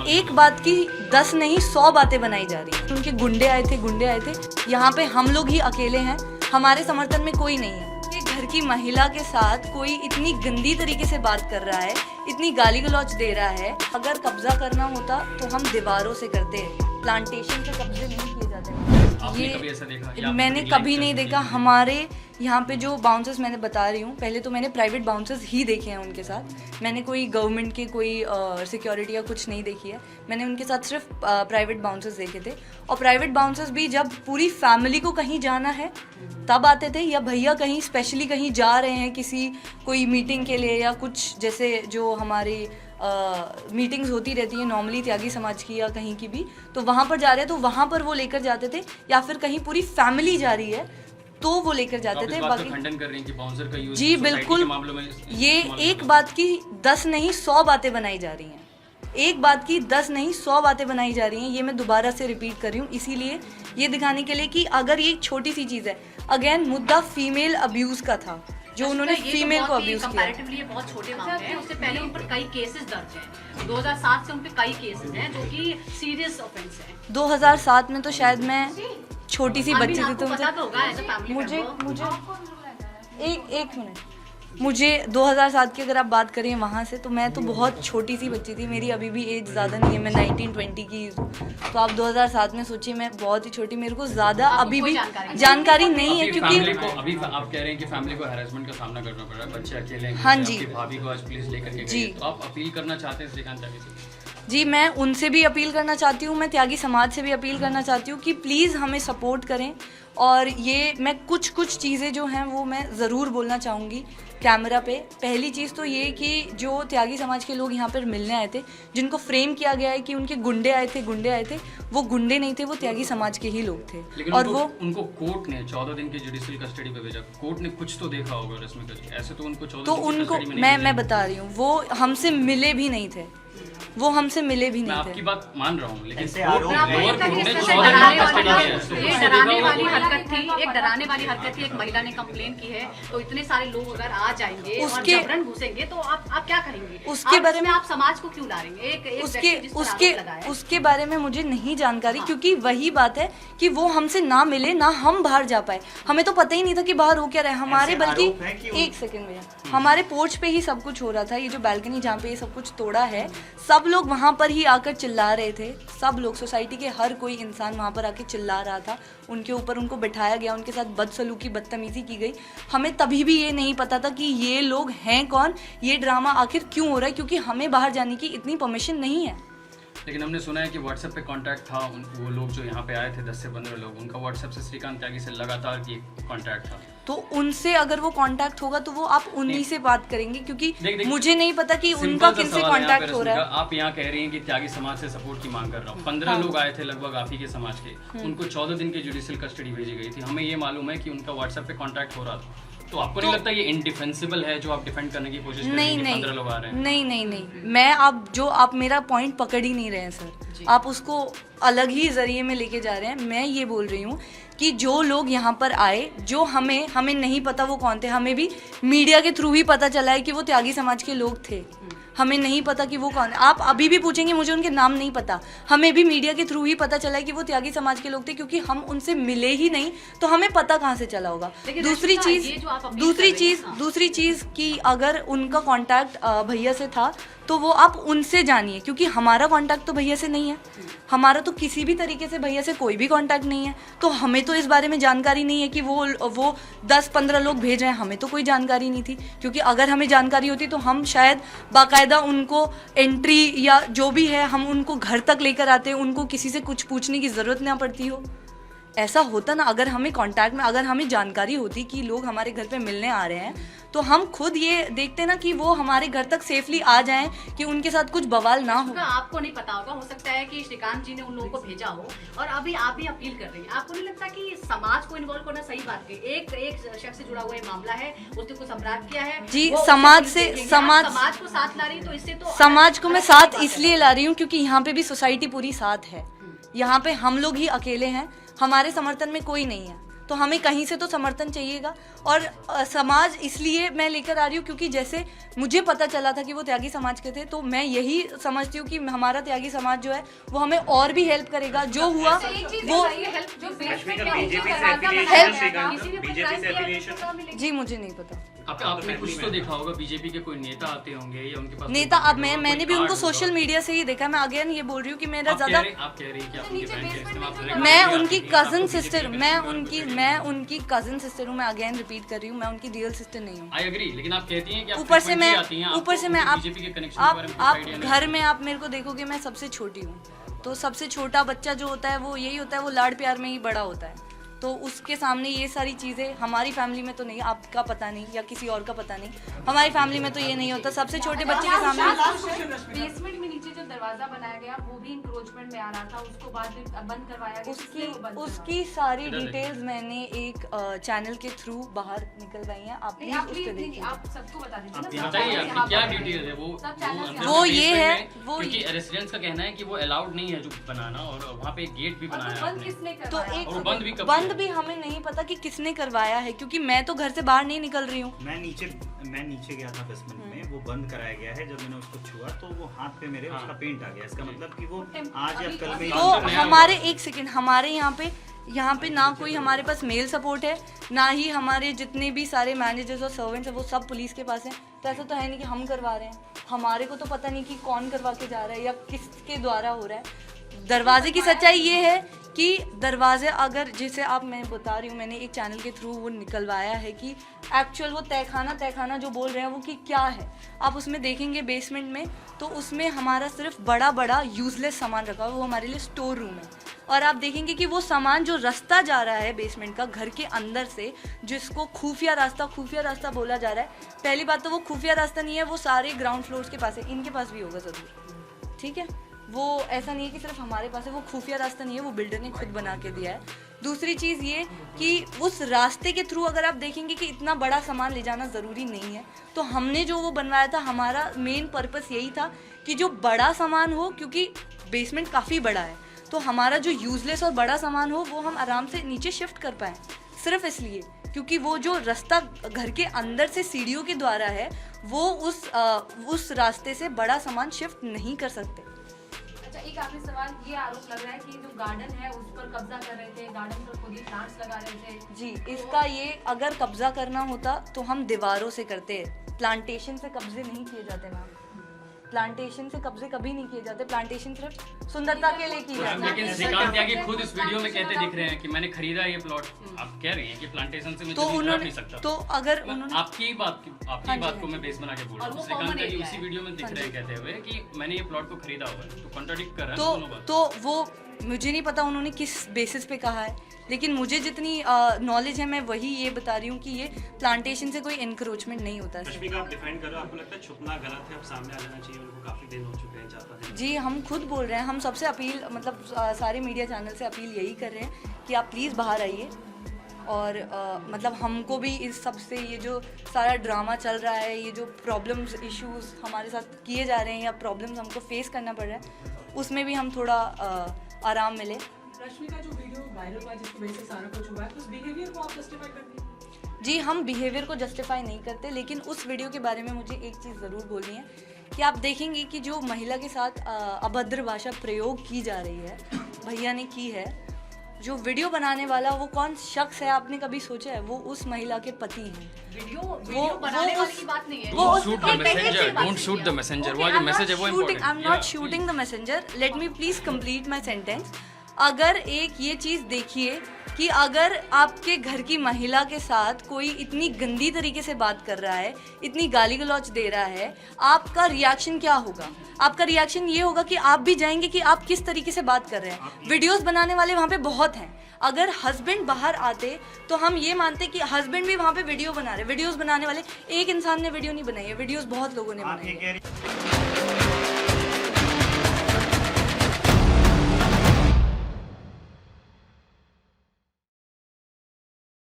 एक बात की 10 नहीं 100 बातें बनाई जा रही हैं। उनके गुंडे आए थे, यहाँ पे हम लोग ही अकेले हैं, हमारे समर्थन में कोई नहीं है। ये घर की महिला के साथ कोई इतनी गंदी तरीके से बात कर रहा है, इतनी गाली गलौज दे रहा है। अगर कब्जा करना होता तो हम दीवारों से करते, प्लांटेशन से कब्जे नहीं किए जाते। आपने कभी ऐसा देखा? मैंने कभी नहीं देखा। हमारे यहाँ पे जो बाउंसर्स मैंने बता रही हूँ, पहले तो मैंने प्राइवेट बाउंसर्स ही देखे हैं उनके साथ। मैंने कोई गवर्नमेंट के कोई सिक्योरिटी या कुछ नहीं देखी है। मैंने उनके साथ सिर्फ प्राइवेट बाउंसर्स देखे थे। और प्राइवेट बाउंसर्स भी जब पूरी फैमिली को कहीं जाना है तब आते थे, या भैया कहीं स्पेशली कहीं जा रहे हैं किसी कोई मीटिंग के लिए या कुछ, जैसे जो हमारी मीटिंग्स होती रहती है नॉर्मली त्यागी समाज की या कहीं की भी, तो वहाँ पर जा रहे हैं तो वहाँ पर वो लेकर जाते थे, या फिर कहीं पूरी फैमिली जा रही है तो वो लेकर जाते थे। बाकी खंडन कर रही हैं कि बाउंसर का यूज जी बिल्कुल, ये एक बात की 10 नहीं 100 बातें बनाई जा रही हैं। एक बात की 10 नहीं 100 बातें बनाई जा रही हैं। ये मैं दोबारा से रिपीट कर रही हूँ, इसीलिए ये दिखाने के लिए कि अगर ये एक छोटी सी चीज़ है। अगेन मुद्दा फीमेल अब्यूज़ का था, जो उन्होंने फीमेल को अब्यूज किया। कंपैरेटिवली ये बहुत छोटे मामले हैं। उससे पहले उन पर कई केसेस दर्ज हैं। 2007 से उन पर कई केसेस हैं जो कि सीरियस ऑफेंस हैं। 2007 में तो शायद मैं छोटी सी बच्ची थी, तो मुझे 2007 की अगर आप बात करें वहाँ से, तो मैं तो बहुत छोटी सी बच्ची थी। मेरी अभी भी एज ज़्यादा नहीं है, मैं 19-20 की हूँ। तो आप 2007 में सोचिए, मैं बहुत ही छोटी, मेरे को ज़्यादा अभी भी जानकारी नहीं है। क्योंकि अभी आप कह रहे हैं कि फैमिली को हैरेसमेंट का सामना करना पड़ रहा है, बच्चे अकेले हैं। हाँ जी, भाभी को आज पुलिस लेकर के गई, तो आप अपील करना चाहते हैं श्रीकांत त्यागी से? जी, मैं उनसे भी अपील करना चाहती हूँ, मैं त्यागी समाज से भी अपील करना चाहती हूँ कि प्लीज़ हमें सपोर्ट करें। और ये मैं कुछ चीज़ें जो हैं वो मैं ज़रूर बोलना चाहूँगी कैमरा पे। पहली चीज़ तो ये कि जो त्यागी समाज के लोग यहाँ पर मिलने आए थे, जिनको फ्रेम किया गया है कि उनके गुंडे आए थे, वो गुंडे नहीं थे, वो त्यागी समाज के ही लोग थे। लेकिन और उनको कोर्ट ने 14 दिन की जुडिशियल कस्टडी पे भेजा। कोर्ट ने कुछ तो देखा होगा रस्मी करके, ऐसे तो उनको 14 दिन की कस्टडी में नहीं भेजा। मैं बता रही हूँ, वो हमसे मिले भी नहीं थे, मैं आपकी बात मान रहा हूँ, लेकिन एक डराने वाली हरकत थी। एक महिला ने कंप्लेन की है, तो इतने सारे लोग अगर आ जाएंगे और जबरन घुसेंगे तो आप क्या करेंगे? उसके बारे में आप समाज को क्यों ला रहे हैं? उसके बारे में मुझे नहीं जानकारी, क्योंकि वही बात है कि वो हमसे ना मिले, ना हम बाहर जा पाए। हमें तो पता ही नहीं था कि बाहर हो क्या रहा है। हमारे बल्कि एक सेकंड भैया, हमारे पोर्च पे ही सब कुछ हो रहा था। ये जो बैल्कनी जहाँ पे ये सब कुछ तोड़ा है, सब लोग वहाँ पर ही आकर चिल्ला रहे थे। सब लोग, सोसाइटी के हर कोई इंसान वहाँ पर आके चिल्ला रहा था। उनके ऊपर उनको बिठाया गया, उनके साथ बदसलूकी, बदतमीजी की गई। हमें तभी भी ये नहीं पता था कि ये लोग हैं कौन, ये ड्रामा आखिर क्यों हो रहा है, क्योंकि हमें बाहर जाने की इतनी परमिशन नहीं है। लेकिन हमने सुना है कि व्हाट्सएप पे कांटेक्ट था। वो लोग जो यहाँ पे आए थे 10 से 15 लोग, उनका व्हाट्सएप से श्रीकांत त्यागी से लगातार की कांटेक्ट था। तो उनसे अगर वो कांटेक्ट होगा तो वो आप उन्हीं से बात करेंगे, क्योंकि मुझे नहीं पता कि उनका किससे कांटेक्ट हो रहा है। आप यहाँ कह रही हैं कि त्यागी समाज से सपोर्ट की मांग कर रहा हूँ। 15 लोग आए थे लगभग आप ही के समाज के, उनको 14 दिन की जुडिशियल कस्टडी भेजी गई थी। हमें ये मालूम है कि उनका व्हाट्सएप पे कांटेक्ट हो रहा था। तो आपको नहीं लगता ये इंडिफेंसिबल है जो आप डिफेंड करने की कोशिश कर रहे हैं कि 15 लोग आ रहे हैं? नहीं, मैं आप मेरा पॉइंट पकड़ ही नहीं रहे हैं सर। आप उसको अलग ही जरिए में लेके जा रहे हैं। मैं ये बोल रही हूँ कि जो लोग यहाँ पर आए, जो हमें नहीं पता वो कौन थे। हमें भी मीडिया के थ्रू ही पता चला है कि वो त्यागी समाज के लोग थे। हमें नहीं पता कि वो कौन है। आप अभी भी पूछेंगे, मुझे उनके नाम नहीं पता। हमें भी मीडिया के थ्रू ही पता चला है कि वो त्यागी समाज के लोग थे, क्योंकि हम उनसे मिले ही नहीं, तो हमें पता कहाँ से चला होगा। दूसरी चीज़ कि अगर उनका कांटेक्ट भैया से था तो वो आप उनसे जानिए, क्योंकि हमारा कांटेक्ट तो भैया से नहीं है। हमारा तो किसी भी तरीके से भैया से कोई भी कांटेक्ट नहीं है। तो हमें तो इस बारे में जानकारी नहीं है कि वो 10-15 लोग भेज रहे हैं। हमें तो कोई जानकारी नहीं थी, क्योंकि अगर हमें जानकारी होती तो हम शायद बाकायदा उनको एंट्री या जो भी है, हम उनको घर तक लेकर आते, उनको किसी से कुछ पूछने की ज़रूरत ना पड़ती हो। ऐसा होता ना, अगर हमें कांटेक्ट में, अगर हमें जानकारी होती कि लोग हमारे घर पे मिलने आ रहे हैं, तो हम खुद ये देखते ना कि वो हमारे घर तक सेफली आ जाएं, कि उनके साथ कुछ बवाल ना हो। आपको नहीं पता होगा, हो सकता है कि श्रीकांत जी ने उन लोगों को भेजा हो, और अभी आप भी अपील कर रही हैं। आपको नहीं लगता कि समाज को इन्वॉल्व करना सही बात है? एक शख्स से जुड़ा हुआ ये मामला है, उसने कुछ अपराध किया है जी, समाज को साथ ला रही, तो इससे तो समाज को मैं साथ इसलिए ला रही हूँ क्योंकि यहाँ पे भी सोसाइटी पूरी साथ है। यहाँ पे हम लोग ही अकेले हैं, हमारे समर्थन में कोई नहीं है। तो हमें कहीं से तो समर्थन चाहिएगा। और समाज इसलिए मैं लेकर आ रही हूँ क्योंकि जैसे मुझे पता चला था कि वो त्यागी समाज के थे, तो मैं यही समझती हूँ कि हमारा त्यागी समाज जो है वो हमें और भी हेल्प करेगा। जो हुआ वो जी मुझे नहीं पता। आपने कुछ तो देखा होगा, बीजेपी के कोई नेता आते होंगे या उनके पास नेता, अब मैंने भी उनको सोशल मीडिया से ही देखा। मैं अगेन ये बोल रही हूँ कि मेरा ज्यादा आप कह रही हैं कि आप उनके बहन के इस्तेमाल कर रहे हैं। मैं उनकी कजन सिस्टर, मैं उनकी कजन सिस्टर हूँ। मैं अगेन रिपीट कर रही हूँ, मैं उनकी रियल सिस्टर नहीं हूँ। आई एग्री, लेकिन आप कहती हैं कि आप ऊपर से मैं बीजेपी के कनेक्शन के बारे में कुछ आप आइडिया नहीं घर में आप मेरे को देखोगे मैं सबसे छोटी हूँ, तो सबसे छोटा बच्चा जो होता है वो यही होता है, वो लाड प्यार में ही बड़ा होता है। तो उसके सामने ये सारी चीज़ें हमारी फैमिली में तो नहीं, आपका पता नहीं या किसी और का पता नहीं, हमारी फैमिली में तो ये नहीं होता। सबसे छोटे बच्चे के सामने बेसमेंट में नीचे जब दरवाजा बनाया गया वो भी इंक्रोचमेंट में आ रहा था, उसको बाद में बंद करवाया गया। उसकी सारी डिटेल्स मैंने एक चैनल के थ्रू बाहर निकलवाई हैं। आप प्लीज उसको देखिए, आप सबको बता दीजिए बताइए आपकी क्या डिटेल है। वो ये है, वो क्योंकि रेसिडेंट्स का कहना है कि वो अलाउड नहीं है जो बनाना, और वहाँ पे एक गेट भी बनाया है किसने तो करवाया? एक और बंद भी कब बंद भी हमें नहीं पता कि किसने करवाया है, क्योंकि मैं तो घर से बाहर नहीं निकल रही हूँ। मैं नीचे गया था बेसमेंट में, वो बंद कराया गया है। जब मैंने उसको छुआ तो वो हाथ पे मेरे उसका पेंट आ गया। इसका मतलब कि वो आज या कल में तो हमारे एक सेकंड, हमारे यहाँ पे ना कोई हमारे पास मेल सपोर्ट है, ना ही हमारे जितने भी सारे मैनेजर्स और सर्वेंट्स हैं वो सब पुलिस के पास हैं। तो ऐसा तो है नहीं कि हम करवा रहे हैं, हमारे को तो पता नहीं कि कौन करवा के जा रहा है या किसके द्वारा हो रहा है। दरवाजे की सच्चाई ये है कि दरवाजे अगर, जैसे आप मैं बता रही हूँ, मैंने एक चैनल के थ्रू वो निकलवाया है कि एक्चुअल वो तहखाना जो बोल रहे हैं वो कि क्या है। आप उसमें देखेंगे बेसमेंट में, तो उसमें हमारा सिर्फ बड़ा यूजलेस सामान रखा हुआ, वो हमारे लिए स्टोर रूम है। और आप देखेंगे कि वो सामान जो रास्ता जा रहा है बेसमेंट का घर के अंदर से, जिसको खुफिया रास्ता बोला जा रहा है, पहली बात तो वो खुफिया रास्ता नहीं है, वो सारे ग्राउंड फ्लोर्स के पास है, इनके पास भी होगा ज़रूर, ठीक है। वो ऐसा नहीं है कि सिर्फ हमारे पास है, वो खुफिया रास्ता नहीं है, वो बिल्डर ने खुद बना के दिया है। दूसरी चीज़ ये कि उस रास्ते के थ्रू अगर आप देखेंगे कि इतना बड़ा सामान ले जाना ज़रूरी नहीं है, तो हमने जो वो बनवाया था, हमारा मेन पर्पस यही था कि जो बड़ा सामान हो, क्योंकि बेसमेंट काफ़ी बड़ा है, तो हमारा जो यूजलेस और बड़ा सामान हो वो हम आराम से नीचे शिफ्ट कर पाएँ। सिर्फ इसलिए क्योंकि वो जो रास्ता घर के अंदर से सीढ़ियों के द्वारा है, वो उस रास्ते से बड़ा सामान शिफ्ट नहीं कर सकते। अच्छा, एक आखिरी सवाल, ये आरोप लग रहा है कि जो गार्डन है उस पर कब्जा कर रहे थे, गार्डन पर खुद ही प्लांट्स लगा रहे थे। जी, इसका ये अगर कब्जा करना होता तो हम दीवारों से करते, प्लांटेशन से कब्जे नहीं किए जाते मैम। प्लांटेशन से कब्जे कभी नहीं किए जाते, प्लांटेशन सिर्फ सुंदरता के लिए की जाती है। लेकिन श्रीकांत त्यागी खुद इस वीडियो में कहते दिख रहे हैं कि मैंने खरीदा ये प्लॉट। आप कह रही हैं कि प्लांटेशन से मैं तो खरीद नहीं सकता। तो अगर उन्होंने आपकी बात को मैं बेस बना के बोल रहा हूँ। श्रीकांत त्यागी उसी वीडियो में दिख रहे हैं कहते हुए कि मैंने ये प्लॉट को खरीदा हुआ है, तो कॉन्ट्राडिक्ट कर रहा है दोनों बात। तो वो मुझे नहीं पता उन्होंने किस बेसिस पे कहा है, लेकिन मुझे जितनी नॉलेज है मैं वही ये बता रही हूँ कि ये प्लांटेशन से कोई एनक्रोचमेंट नहीं होता है। रश्मिका, आप डिफाइन कर रहे हो, आपको लगता है छुपना गलत है, अब सामने आ जाना चाहिए, उनको काफी दिन हो चुके हैं, 4-5 दिन। जी, हम खुद बोल रहे हैं, हम सबसे अपील, मतलब सारे मीडिया चैनल से अपील यही कर रहे हैं कि आप प्लीज़ बाहर आइए। और मतलब हमको भी इस सब से, ये जो सारा ड्रामा चल रहा है, ये जो प्रॉब्लम्स इश्यूज हमारे साथ किए जा रहे हैं या प्रॉब्लम्स हमको फेस करना पड़ रहा है, उसमें भी हम थोड़ा आराम मिले। रश्मिका, जो वीडियो वायरल हुआ जिसकी वजह से सारा कुछ हुआ है, तो उस बिहेवियर को आप जस्टिफाई करते हैं? जी, हम बिहेवियर को जस्टिफाई नहीं करते, लेकिन उस वीडियो के बारे में मुझे एक चीज़ ज़रूर बोलनी है कि आप देखेंगे कि जो महिला के साथ अभद्र भाषा प्रयोग की जा रही है, भैया ने की है। जो वीडियो बनाने वाला वो कौन शख्स है, आपने कभी सोचा है? वो उस महिला के पति हैं। वीडियो बनाने वाले की बात नहीं है। Don't shoot the messenger. वो जो मैसेज है वो important. I'm not shooting the messenger. Let me please complete my sentence. अगर एक ये चीज़ देखिए कि अगर आपके घर की महिला के साथ कोई इतनी गंदी तरीके से बात कर रहा है, इतनी गाली गलौज दे रहा है, आपका रिएक्शन क्या होगा? आपका रिएक्शन ये होगा कि आप भी जाएंगे कि आप किस तरीके से बात कर रहे हैं। वीडियोस बनाने वाले वहाँ पे बहुत हैं। अगर हस्बैंड बाहर आते तो हम ये मानते कि हस्बैंड भी वहाँ पे वीडियो बना रहे। वीडियोस बनाने वाले एक इंसान ने वीडियो नहीं बनाई है, वीडियोस बहुत लोगों ने बनाई है।